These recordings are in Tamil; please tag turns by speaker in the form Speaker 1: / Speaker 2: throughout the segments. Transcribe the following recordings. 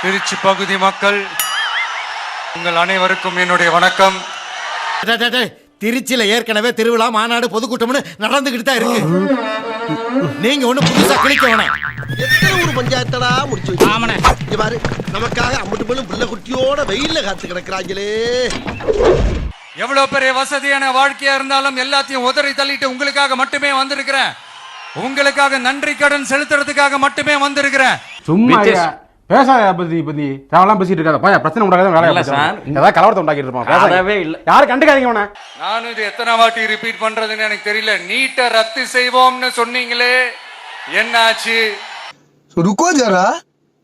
Speaker 1: திருச்சி பகுதி மக்கள் உங்கள் அனைவருக்கும் என்னுடைய வணக்கம்.
Speaker 2: திருச்சியில ஏற்கனவே திருவிழா மாநாடு பொதுக்கூட்டம்னு நடந்துகிட்டு தான் இருக்கு. நீங்க ஒண்ணு புதுசா கிளிக்க வேணாம்.
Speaker 3: எத்தனை ஒரு பஞ்சாயத்தடா முடிச்சு வச்சு பாரு, நமக்காக அம்பட்டு போலும் புள்ள குட்டியோட வெயில்ல காத்து கிடக்குறாங்களே.
Speaker 1: எவ்வளவு பெரிய வசதியான வாழ்க்கையா இருந்தாலும் எல்லாத்தையும் உதறி தள்ளிட்டு உங்களுக்காக மட்டுமே வந்திருக்கிறேன். உங்களுக்காக நன்றி கடன் செலுத்துறதுக்காக மட்டுமே வந்திருக்கிறேன்.
Speaker 4: சும்மா பேசாத பத்தி தேவலாம் பேசிட்டு இருக்காத. பிரச்சனை உண்டாகாத வேலை இல்ல சார். ஏதாவது கலவரத்தை உண்டாக்கிட்டு இருப்பான். பேசவே இல்ல. யாரும் கண்டுக்காதீங்க உன.
Speaker 1: நானும் இது எத்தனை வாட்டி ரிப்பீட் பண்றதுன்னு எனக்கு தெரியல. நீட்டை ரத்து செய்வோம்னு சொன்னீங்களே, என்னாச்சு?
Speaker 5: रुको जरा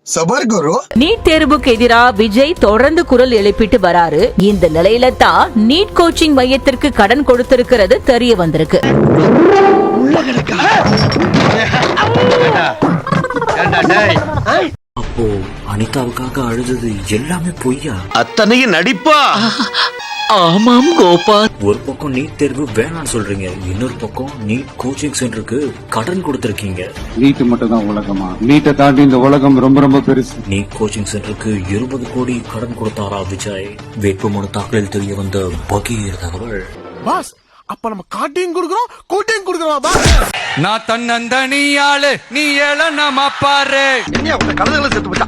Speaker 5: सबर करो.
Speaker 6: நீட் தேர்வுக்கு எதிரா விஜய் தொடர்ந்து குரல் எழுப்பிட்டு வராரு. இந்த நிலையில தான் நீட் கோச்சிங் மையத்திற்கு கடன் கொடுத்திருக்கிறது தெரிய வந்திருக்கு.
Speaker 7: அப்போ அனிதாவுக்காக அழுதது எல்லாமே பொய்யா?
Speaker 3: அத்தனையும் நடிப்பா?
Speaker 7: ஆமாம் கோபால். ஒரு பக்கம் நீட் தேர்வு வேணாம்னு சொல்றீங்க, இன்னொரு பக்கம் நீட் கோச்சிங் சென்டருக்கு கடன் கொடுத்திருக்கீங்க.
Speaker 4: நீட் மட்டும் தான் உலகமா? நீட்டை தாண்டி இந்த உலகம் ரொம்ப ரொம்ப பெருசு.
Speaker 7: நீட் கோச்சிங் சென்டருக்கு 20 கோடி கடன் கொடுத்தாரா விஜய்? வேட்புமனு தாக்கலில் தெரிய வந்த பகீர் தகவல்.
Speaker 3: பாஸ், அப்ப நம்ம காட்டையும் கொடுக்கிறோம் கூட்டையும் கொடுக்கிறோம் பாஸ்.
Speaker 1: நான் தன்னந்தனியாளு, நீ ஏழ நம்ம பாரு.
Speaker 3: என்ன உங்க கலந்துகளை சேர்த்து போட்டா?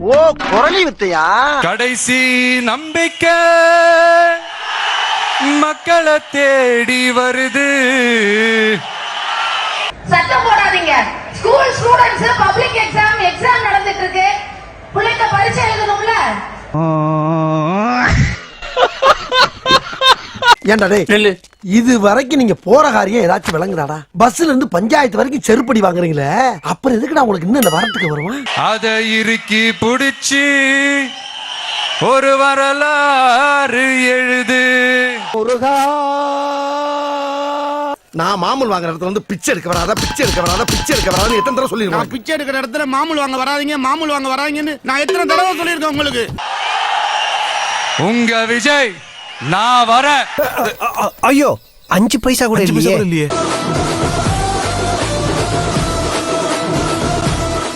Speaker 3: ஓ, குரலி வித்தையா?
Speaker 1: கடைசி நம்பிக்கை மக்களை தேடி வருது.
Speaker 8: சட்டம் போடாதீங்க. ஸ்கூல் ஸ்டூடண்ட்ஸ் பப்ளிக் எக்ஸாம் நடந்துட்டு இருக்கு. பிள்ளைங்க பரீட்சை எழுதணும்ல.
Speaker 3: ஏன்டா டேய், இது வரைக்கும் நீங்க போற காரியம் ஏதாச்சும் விளங்குறாடா? பஸ்ல இருந்து பஞ்சாயத்து வரைக்கும் செருப்படி வாங்குறீங்களே, அப்புறம் எதுக்குடா உங்களுக்கு இன்னும் இந்த வரட்டுக்கு வருமா?
Speaker 1: அத இறுக்கி புடிச்சு ஒரு வரலாறு எழுது.
Speaker 3: முருகா, நான் மாமூல் வாங்குற இடத்துல வந்து பிச்சை எடுக்க வராத, பிச்சை எடுக்க வராத, பிச்சை எடுக்க வராத எத்தனை தடவை சொல்லிருக்கேன்?
Speaker 2: பிச்சை எடுக்கிற இடத்துல மாமூல் வாங்க வராதீங்க, மாமூல் வாங்க வராதீங்கன்னு நான் எத்தனை தடவை சொல்லியிருக்கேன் உங்களுக்கு?
Speaker 1: உங்க விஜய் நான் வர.
Speaker 3: ஐயோ, 5 பைசா கூட இல்லையே.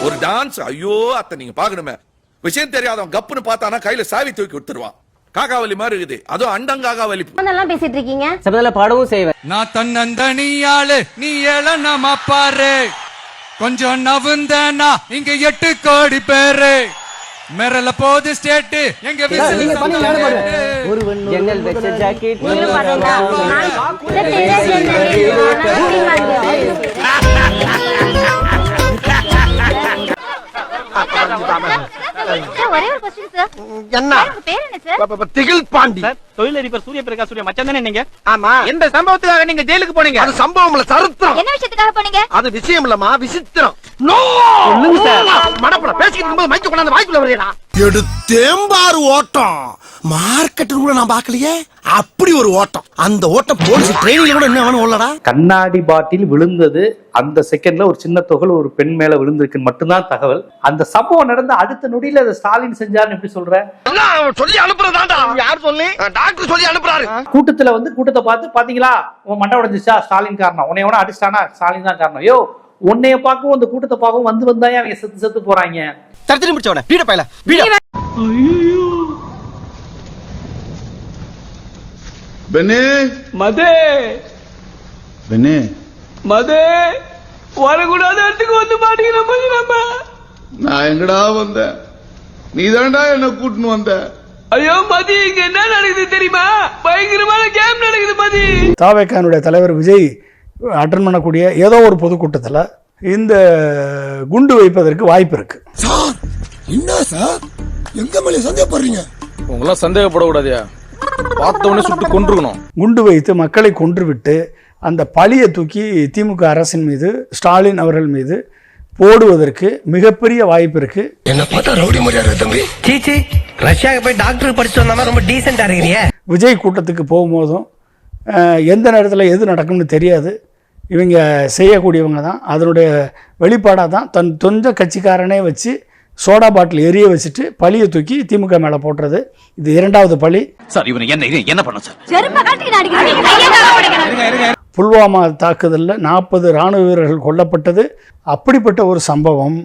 Speaker 9: ஒரு டான்ஸ், ஐயோ அத்தை நீங்க பாக்கணுமே. விஷயம் தெரியாதவன் கப்புன்னு பார்த்தானா கையில சாவி தூக்கி விட்டுருவான். காக்காவலி மாதிரி இருக்குது, அதுவும் அண்டங்காகாவலி.
Speaker 8: என்னெல்லாம் பேசிட்டு இருக்கீங்க?
Speaker 10: சபதல பாடவும் செய்வேன்.
Speaker 1: நான் தன்னந்தனியாளு, நீ ஏழ நம்ம பாரு. கொஞ்சம் நவுந்தனா இங்க 8 கோடி பேரு. மேரல போது ஸ்டேட் எங்க
Speaker 10: ஒருவன் ஜன்னல் வெச்ச ஜாக்கெட்
Speaker 8: ஒரே ஒரு क्वेश्चन சார்.
Speaker 3: என்ன
Speaker 8: பேர் என்ன சார்?
Speaker 3: திகில் பாண்டி.
Speaker 10: தொழிலதிபர் சூரிய பிரகாஷ் சூரிய மச்சான் தானே நீங்க?
Speaker 3: ஆமா.
Speaker 10: எந்த சம்பவத்துக்காக நீங்க ஜெயிலுக்கு போனீங்க?
Speaker 3: அது சம்பவம் இல்ல, சரித்திரம்.
Speaker 8: என்ன விஷயத்துக்காக போனீங்க?
Speaker 3: அது விஷயம் இல்லமா, விசித்திரம். நோ
Speaker 10: சொல்லுங்க சார்.
Speaker 3: மடப்பட பேசிட்டு இருக்கும்போது மைக்கு கொண்டாந்து வாய்க்குள்ள வரீடா. எடுத்தேம்பாரு ஓட்டம். மார்க்கெட் கூட நான் பார்க்கலையே. அப்படி ஒரு ஓட்டம். அந்த ஓட்டம் போலீஸ் ட்ரெயினிங்ல கூட என்ன வேணும் ஓடலடா.
Speaker 11: கண்ணாடி பாட்டில் விழுந்தது அந்த செகண்ட்ல ஒரு சின்ன துகள் ஒரு பெண் மேல விழுந்திருக்குன்னு மட்டும்தான் தகவல். அந்த சம்பவம் நடந்த அடுத்த நொடியில அதை ஸ்டாலின் செஞ்சாருன்னு எப்படி சொல்ற?
Speaker 3: சொல்லி அனுப்புறதாண்டா. யார் சொல்லி? டாக்டர் சொல்லி அனுப்புறாரு.
Speaker 11: கூட்டத்துல வந்து கூட்டத்தை பார்த்து பாத்தீங்களா உன் மண்டை உடைஞ்சிச்சா, ஸ்டாலின் காரணம். உன்னை எவனா அடிச்சிட்டானா, ஸ்டாலின் தான் காரணம். யோ, உன்னைய பார்க்கவும் அந்த கூட்டத்தை பார்க்கவும் வந்தாயே அவங்க செத்து செத்து போறாங்க.
Speaker 10: தடுத்து முடிச்சவன பீட பையல பீட.
Speaker 4: பெனே
Speaker 10: மதே
Speaker 4: பெனே
Speaker 10: மதே வரக்கூடாத இடத்துக்கு வந்து மாட்டீங்க.
Speaker 4: நான் எங்கடா வந்தேன்? நீ தான்டா என்ன கூட்டின்னு வந்த.
Speaker 10: ஐயோ மதி, இங்க என்ன நடக்குது தெரியுமா? பயங்கரமான கேம் நடக்குது மதி.
Speaker 2: தாவேக்கானுடைய தலைவர் விஜய் அட்டன் பண்ணக்கூடிய ஏதோ ஒரு பொதுக்கூட்டத்தில் இந்த குண்டு வைப்பதற்கு வாய்ப்பு இருக்கு.
Speaker 5: சார் என்ன சார் எங்க மேல சந்தேகப்படுறீங்க?
Speaker 4: உங்களாம் சந்தேகப்படக்கூடாதியா? பார்த்தவொடனே சுட்டு கொன்றுக்கணும்.
Speaker 2: குண்டு வைத்து மக்களை கொன்றுவிட்டு அந்த பழியை தூக்கி திமுக அரசின் மீது, ஸ்டாலின் அவர்கள் மீது போடுவதற்கு மிகப்பெரிய வாய்ப்பு இருக்கு.
Speaker 5: என்ன பார்த்தா ரவுடி மாதிரியா தம்பி?
Speaker 10: சீச்சி, ரஷ்யாவுக்கு போய் டாக்டர் படிச்சு வந்தாம ரொம்ப டீசென்டா இருக்கிறீங்க.
Speaker 2: விஜய் கூட்டத்துக்கு போகும்போதும் எந்த நேரத்தில் எது நடக்கும்னு தெரியாது. இவங்க செய்யக்கூடியவங்க தான். அதனுடைய வெளிப்பாடாக தான் தன் சொந்த கட்சிக்காரனே வச்சு சோடா பாட்டில் எரிய வச்சுட்டு பழியை தூக்கி திமுக மேலே போட்டுறது. இது 2வது பழி.
Speaker 7: சார் இவனை என்ன பண்ண சார்?
Speaker 2: புல்வாமா தாக்குதலில் 40 இராணுவ வீரர்கள் கொல்லப்பட்டது. அப்படிப்பட்ட ஒரு சம்பவம்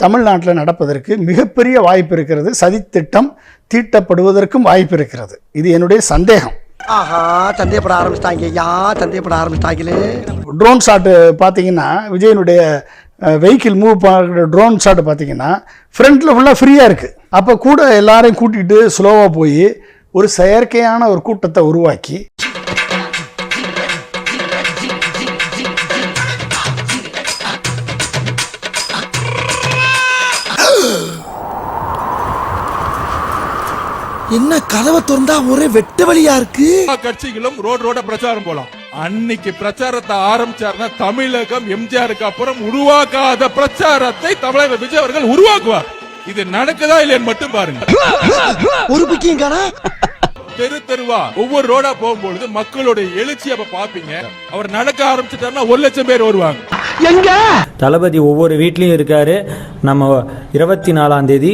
Speaker 2: தமிழ்நாட்டில் நடப்பதற்கு மிகப்பெரிய வாய்ப்பு இருக்கிறது. சதித்திட்டம் தீட்டப்படுவதற்கும் வாய்ப்பு இருக்கிறது. இது என்னுடைய சந்தேகம்.
Speaker 3: ஆஹா, சந்தேகப்பட ஆரம்பிச்சிட்டாங்க. சந்தேகப்பட ஆரம்பிச்சிட்டாங்களே.
Speaker 2: ட்ரோன் ஷாட்டு பார்த்தீங்கன்னா, விஜயனுடைய வெஹிக்கிள் மூவ் பண்ணுற ட்ரோன் ஷாட்டு பார்த்தீங்கன்னா ஃப்ரண்ட்டில் ஃபுல்லாக ஃப்ரீயாக இருக்குது. அப்போ கூட எல்லாரையும் கூட்டிகிட்டு ஸ்லோவாக போய் ஒரு செயற்கையான ஒரு கூட்டத்தை உருவாக்கி
Speaker 3: என்ன கதவை திறந்தா ஒரே வெட்ட வழியா இருக்கு.
Speaker 9: கட்சிகளும் ரோட பிரச்சாரம் போலாம். அன்னைக்கு பிரச்சாரத்தை ஆரம்பிச்சாருன்னா தமிழகம் எம்ஜிஆருக்கு அப்புறம் உருவாக்காத பிரச்சாரத்தை தமிழக விஜய் அவர்கள் உருவாக்குவார். இது நடக்குதா இல்லைன்னு மட்டும் பாருங்க.
Speaker 3: ஒரு பிக்கிங்கானா
Speaker 9: தெருவா ஒவ்வொரு ரோடா போகும்பொழுது மக்களுடைய எழுச்சி அப்ப பாப்பீங்க. அவர் நடக்க ஆரம்பிச்சிட்டாருன்னா 1 லட்சம் பேர் வருவாங்க.
Speaker 3: எங்க
Speaker 12: தளபதி ஒவ்வொரு வீட்லயும் இருக்காரு. நம்ம 24ஆம் தேதி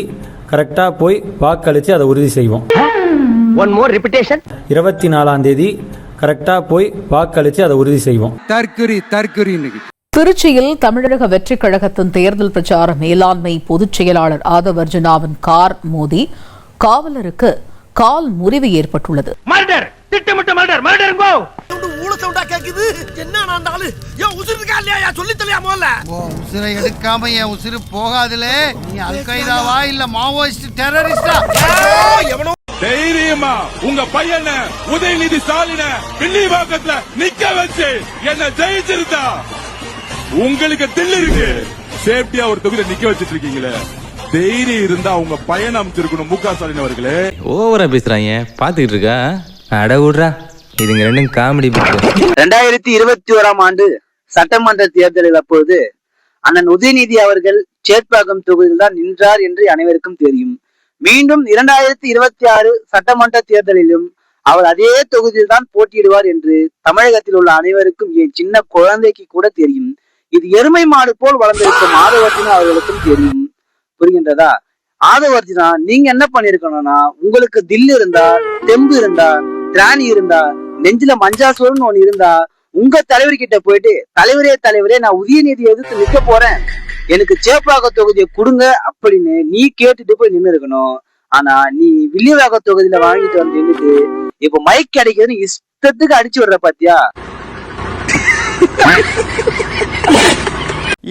Speaker 12: கரெக்டா போய் வாக்களிச்சு அதை உறுதி செய்வோம். 24ஆம் தேதி கரெக்டா போய் வாக்களிச்சு அதை உறுதி செய்வோம்.
Speaker 1: தற்குறி
Speaker 6: திருச்சியில் தமிழக வெற்றிக் கழகத்தின் தேர்தல் பிரச்சார மேலாண்மை பொதுச் செயலாளர் ஆதவ் அர்ஜுனாவின் கார் மோதி காவலருக்கு கால் முறிவு ஏற்பட்டுள்ளது.
Speaker 3: உசுரை எடுக்காம என் உசுறு போகாதுலே. நீ அல்கைதாவா இல்ல மாவோயிஸ்ட் டெரரிஸ்டா?
Speaker 9: தைரியமா உங்க பையனை உதயநிதி ஸ்டாலின பிள்ளைவாக்கத்துல நிக்க வச்சு என்ன ஜெயிச்சிருந்தா உங்களுக்கு தில்லு இருக்கு. சேஃப்டியா ஒரு தொகுதியை நிக்க வச்சிட்டு இருக்கீங்களே, தைரியம் இருந்தா உங்க பையனை அமைச்சிருக்கணும். மு.க. ஸ்டாலின் அவர்களே
Speaker 13: ஓவரா பேசுறாங்க பாத்துக்கிட்டு இருக்கா. அட விடுறா, இதுங்க ரெண்டும் காமெடி.
Speaker 14: 2021ஆம் ஆண்டு சட்டமன்ற தேர்தலில் அப்பொழுது அண்ணன் உதயநிதி அவர்கள் சேட்பாக்கம் தொகுதியில் தான் நின்றார் என்று அனைவருக்கும் தெரியும். மீண்டும் 2026 சட்டமன்ற தேர்தலிலும் அவர் அதே தொகுதியில் தான் போட்டியிடுவார் என்று தமிழகத்தில் உள்ள அனைவருக்கும் என் சின்ன குழந்தைக்கு கூட தெரியும். இது எருமை மாடு போல் வளர்ந்திருக்கும் ஆதவர்ஜுனா அவர்களுக்கும் தெரியும். புரிகின்றதா? ஆதவர்ஜுனா, நீங்க என்ன பண்ணிருக்கணும்னா, உங்களுக்கு தில்லு இருந்தா, தெம்பு இருந்தா, திராணி இருந்தா, நெஞ்சில மஞ்சாசோர்னு ஒண்ணு இருந்தா உங்க தலைவர்கிட்ட போயிட்டு, தலைவரே நான் உதயநிதி எதிர்த்து நிக்க போறேன், எனக்கு சேப்பாக்க தொகுதியை கொடுங்க அப்படின்னு நீ கேட்டுட்டு போய் நின்று இருக்கணும். ஆனா நீ வில்லிவாக்க தொகுதியில வாங்கிட்டு வந்து நின்றுட்டு இப்ப மைக் கிடைக்குதுன்னு இஷ்டத்துக்கு அடிச்சு விடுற பாத்தியா?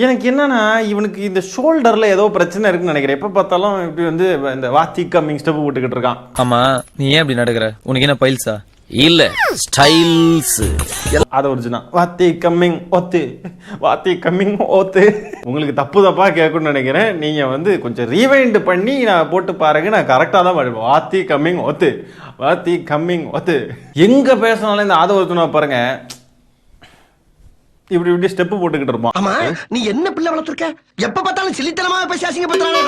Speaker 4: எனக்கு என்னன்னா, இவனுக்கு இந்த ஷோல்டர்ல ஏதோ பிரச்சனை இருக்குன்னு நினைக்கிறேன். எப்ப பார்த்தாலும் இப்படி வந்து இந்த வாத்தி கம்மிங் ஸ்டெப் போட்டுக்கிட்டு இருக்கான்.
Speaker 13: ஆமா, நீ ஏன் இப்படி நடக்கிற? உனக்கு என்ன பைல்ஸா? இல்ல ஸ்டைல்ஸ்.
Speaker 4: அது ஒரிஜினல் வாத்தி கம்மிங் ஓத்து. உங்களுக்கு தப்பா கேட்கணும்னு நினைக்கிறேன். நீங்க வந்து கொஞ்சம் ரீவைண்ட் பண்ணி நான் போட்டு பாருங்க, நான் கரெக்டா தான் பாடுவேன். வாத்தி கம்மிங் ஓத்து. எங்க பேசினாலும் இந்த ஆதவர்ஜுனா பாருங்க இப்படி ஸ்டெப் போட்டுக்கிட்டு இருப்பான்.
Speaker 3: ஆமா, நீ என்ன பிள்ளை வளர்த்திருக்க? எப்ப பார்த்தாலும் சிலித்தனமா பேசி அசிங்கப்படுத்துறானே.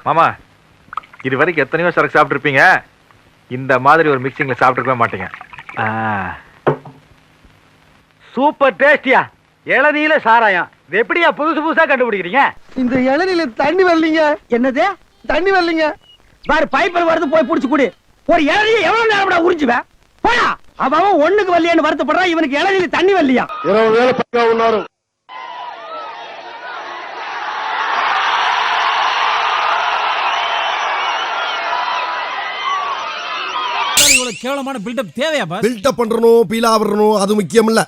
Speaker 15: மாமா, இது வரைக்கும் எத்தனையோ சரக்கு சாப்பிட்டு இருப்பீங்க, இந்த மாதிரி ஒரு மிக்சிங்ல சாப்பிட்டுருக்கவே மாட்டீங்க. சூப்பர் டேஸ்டியா இளநீல சாராயம். இது எப்படியா புதுசா கண்டுபிடிக்கிறீங்க?
Speaker 3: இந்த இளநீல தண்ணி வரலீங்க. என்னது தண்ணி வரலீங்க? வேற பைப்பில் வருது, போய் புடிச்சு குடி. ஒரு இளநீ எவ்வளவு நேரம் உறிஞ்சுவேன்? போயா, அவன் ஒண்ணுக்கு வரலையான்னு வருத்தப்படுறான். இவனுக்கு இளநீல தண்ணி வரலையா? 20 வேலை பக்கா உண்ணாரு.
Speaker 16: கேவலமான பில்டப் தேவையா?
Speaker 3: பில்டப் பண்றணும், பீலா வரணும், அது முக்கியம் இல்ல.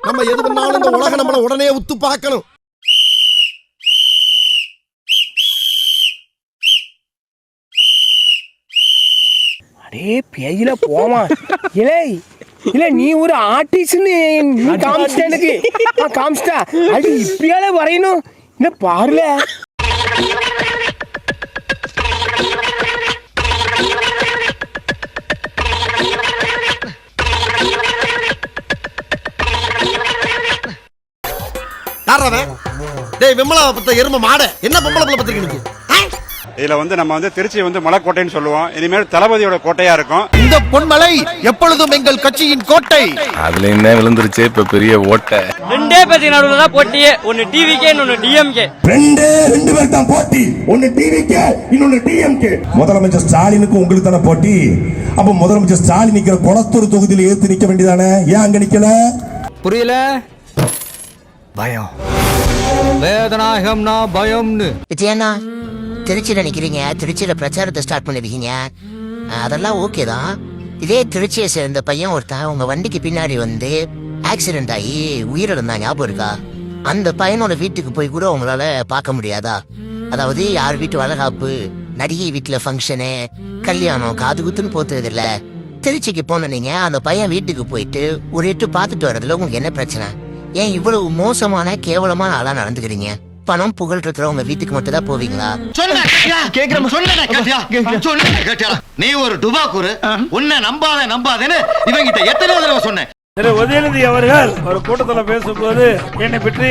Speaker 3: நம்ம எது பண்ணாலும் இந்த உலகம் நம்மள உடனே உத்து பார்க்கணும்.
Speaker 16: அடே பேயில போமா. இல்ல நீ ஒரு ஆர்டிஸ்ட்னு காமிச்சிட்ட எனக்கு. காமிச்சிட்டா அது இப்படியால வரையணும். இல்ல பாருல.
Speaker 3: டேய் விமலா பத்த எரும மாட, என்ன பொம்பளை பிள்ளை பத்திரிக்கை?
Speaker 17: இதுல வந்து நம்ம வந்து திருச்சி வந்து மலைக்கோட்டைன்னு சொல்லுவோம். இனிமேல் தளபதியோட கோட்டையா இருக்கும்.
Speaker 3: இந்த பொன்மலை எப்பொழுதும் எங்கள் கட்சியின் கோட்டை.
Speaker 18: அதுல என்ன விழுந்துருச்சு இப்ப பெரிய ஓட்டை.
Speaker 19: ரெண்டே பேருக்கு நடுவுல தான் போட்டியே. ஒன்னு டிவிகே, இன்னொன்னு டிஎம்கே.
Speaker 5: ரெண்டு பேர் தான் போட்டி. ஒன்னு டிவிகே, இன்னொன்னு டிஎம்கே. முதலமைச்சர் ஸ்டாலினுக்கு உங்களுக்கு தானே போட்டி. அப்ப முதலமைச்சர் ஸ்டாலின் நிக்கிற கொளத்தூர் தொகுதியில ஏத்து நிக்க வேண்டியதானே? ஏன் அங்க நிக்கல?
Speaker 13: புரியல? பயம். வேதநாயகம்னா பயம்னு.
Speaker 20: விஜயண்ணா, திருச்சியில நிக்கிறீங்க, திருச்சியில பிரச்சாரத்தை ஸ்டார்ட் பண்ணிருக்கீங்க, அதெல்லாம் ஓகே தான். இதே திருச்சியை சேர்ந்த பையன் ஒருத்தன் உங்க வண்டிக்கு பின்னாடி வந்து ஆக்சிடென்ட் ஆகி உயிரிழந்தா ஞாபகம் இருக்கா? அந்த பையனோட வீட்டுக்கு போய் கூட உங்களால பார்க்க முடியாதா? அதாவது யார் வீட்டு வளகாப்பு, நடிகை வீட்டுல ஃபங்க்ஷனு, கல்யாணம், காது குத்துன்னு போத்துறது இல்ல. திருச்சிக்கு போன நீங்க அந்த பையன் வீட்டுக்கு போயிட்டு ஒரு எட்டு பார்த்துட்டு வர்றதுல உங்களுக்கு என்ன பிரச்சனை? ஏன் இவ்வளவு மோசமான கேவலமான ஆளா நடந்துக்கிறீங்க? பணம் புகழ் இருக்கிற உங்க வீட்டுக்கு மட்டும் தான் போவீங்களா?
Speaker 21: நீ ஒரு டுபாக்கூரு, உன்னை நம்பாதேன்னு இவங்கிட்ட எத்தனை தடவை சொன்னேன்.
Speaker 2: திரு உதயநிதி அவர்கள் ஒரு கூட்டத்தில் பேசும்போது என்னை பற்றி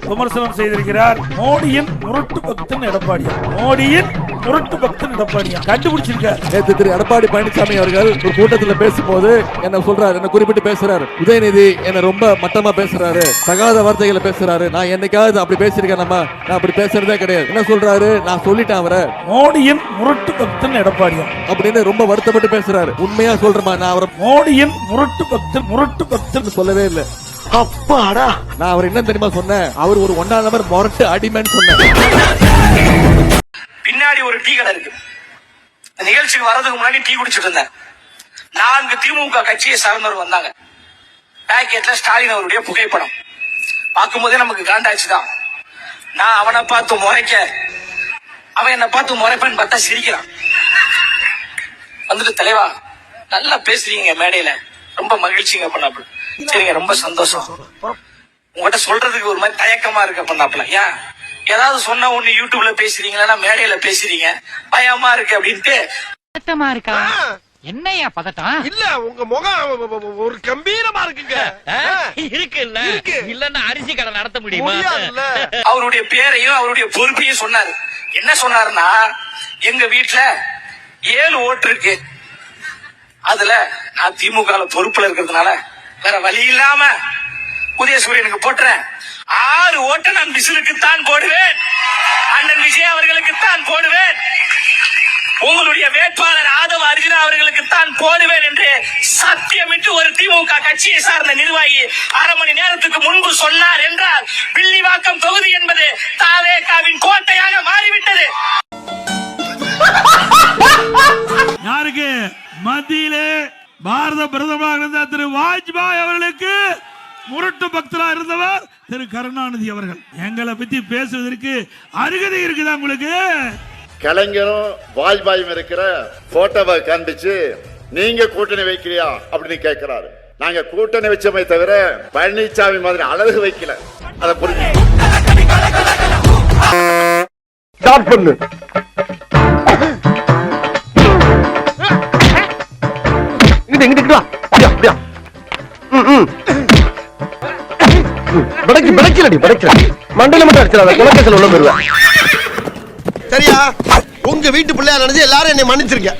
Speaker 2: விமர்சனம் செய்திருக்கிறார். மோடியின் முரட்டு பக்தன் எடப்பாடியா, மோடியின் முரட்டு பக்தன் எடப்பாடியா கண்டுபிடிச்சிருக்கார்.
Speaker 22: நேற்று திரு எடப்பாடி பழனிசாமி அவர்கள் ஒரு கூட்டத்தில் பேசும்போது என்ன சொல்றாரு, என்ன குறிப்பிட்டு பேசுறாரு, உதயநிதி என்ன ரொம்ப மட்டமா பேசுறாரு, தகாத வார்த்தைகளை பேசுறாரு. நான் என்னைக்காவது அப்படி பேசியிருக்கேன்? நான் அப்படி பேசுறதே கிடையாது. என்ன சொல்றாரு, நான் சொல்லிட்டேன் அவரை
Speaker 2: மோடியின் முரட்டு பக்தன் எடப்பாடியா அப்படின்னு
Speaker 22: ரொம்ப வருத்தப்பட்டு பேசுறாரு. உண்மையா சொல்றேன், நான் அவரை
Speaker 2: மோடியின் முரட்டு பக்தன்
Speaker 22: சொல்லவே இல்லை.
Speaker 21: அப்பாடா,
Speaker 22: நான் அவர் என்ன தெரியுமா சொன்னேன், அவர் ஒரு 1ஆம் நம்பர் மொரட்டு அடிமைன்னு சொன்னேன்.
Speaker 3: பின்னாடி ஒரு டீ கடை இருக்கு. நிகழ்ச்சிக்கு வர்றதுக்கு முன்னாடி டீ குடிச்சிட்டு இருந்தேன். 4 திமுக கட்சியை சார்ந்தவர் வந்தாங்க. பேக்கெட்ல ஸ்டாலின் அவருடைய புகைப்படம் பார்க்கும்போதே நமக்கு காண்டாச்சுதான். நான் அவனை பார்த்து முறைக்க, அவன் என்ன பார்த்து முறைப்பேன்னு பார்த்தா சிரிக்கிறான். வந்துட்டு, தலைவா நல்லா பேசுறீங்க மேடையில, ரொம்ப மகிழ்ச்சிங்க பண்ணாப்புல. சரிங்க, ரொம்ப சந்தோஷம். உங்ககிட்ட சொல்றதுக்கு ஒரு மாதிரி தயக்கமா இருக்க பண்ணாப்புல. ஏன் ஏதாவது சொன்ன ஒண்ணு யூடியூப்ல பேசுறீங்களா, மேடையில பேசுறீங்க, பயமா இருக்கு அப்படின்ட்டு.
Speaker 23: பதட்டமா இருக்கா? என்னையா பதட்டம்?
Speaker 21: இல்ல, உங்க முகம் ஒரு கம்பீரமா இருக்குங்க.
Speaker 23: இருக்குல்ல, இல்லன்னா அரிசி கடை நடத்த முடியுமா?
Speaker 3: அவருடைய பேரையும் அவருடைய பொறுப்பையும் சொன்னாரு. என்ன சொன்னாருன்னா, எங்க வீட்டுல 7 ஓட்டு இருக்கு, அதுல நான் திமுக பொறுப்புல இருக்கிறதுனால வேற வழி இல்லாம உதயசூரியனுக்கு போட்டுறேன். 6 ஓட்டை நான் விசிலுக்குத்தான் போடுவேன், அண்ணன் விஜய் அவர்களுக்குத்தான் போடுவேன், உங்களுடைய வேட்பாளர் ஆதவ அர்ஜுனா அவர்களுக்குத்தான் போடுவேன் என்று சத்தியமிட்டு ஒரு திமுக கட்சியை சார்ந்த நிர்வாகி 1/2 மணி நேரத்துக்கு முன்பு சொன்னார் என்றால், வில்லிவாக்கம் தொகுதி என்பது தாவேகாவின் கோட்டையாக மாறிவிட்டது.
Speaker 2: யாருக்கு மத்தியிலே பாரத பிரதமராக இருந்த திரு வாஜ்பாய் அவர்களுக்கு முரட்டு பக்தரா இருந்தவர் திரு கருணாநிதி அவர்கள். எங்களை பத்தி பேசுவதற்கு அருகதை இருக்குதா உங்களுக்கு?
Speaker 21: கலைஞரும் வாஜ்பாயும் இருக்கிற போட்டோவை கண்டிச்சு நீங்க கூட்டணி வைக்கிறியா அப்படின்னு கேட்கிறாரு. நாங்க கூட்டணி வச்சோமே தவிர பழனிசாமி மாதிரி அழகு வைக்கல. அதை புரிஞ்சு ஸ்டார்ட் பண்ணு. மண்டல மட்டும் அடிச்சிடாத, குலக்கேசல் உள்ள போயிருவேன். சரியா? உங்க வீட்டு பிள்ளையா நினைச்சு எல்லாரும் என்னை மன்னிச்சிருக்க.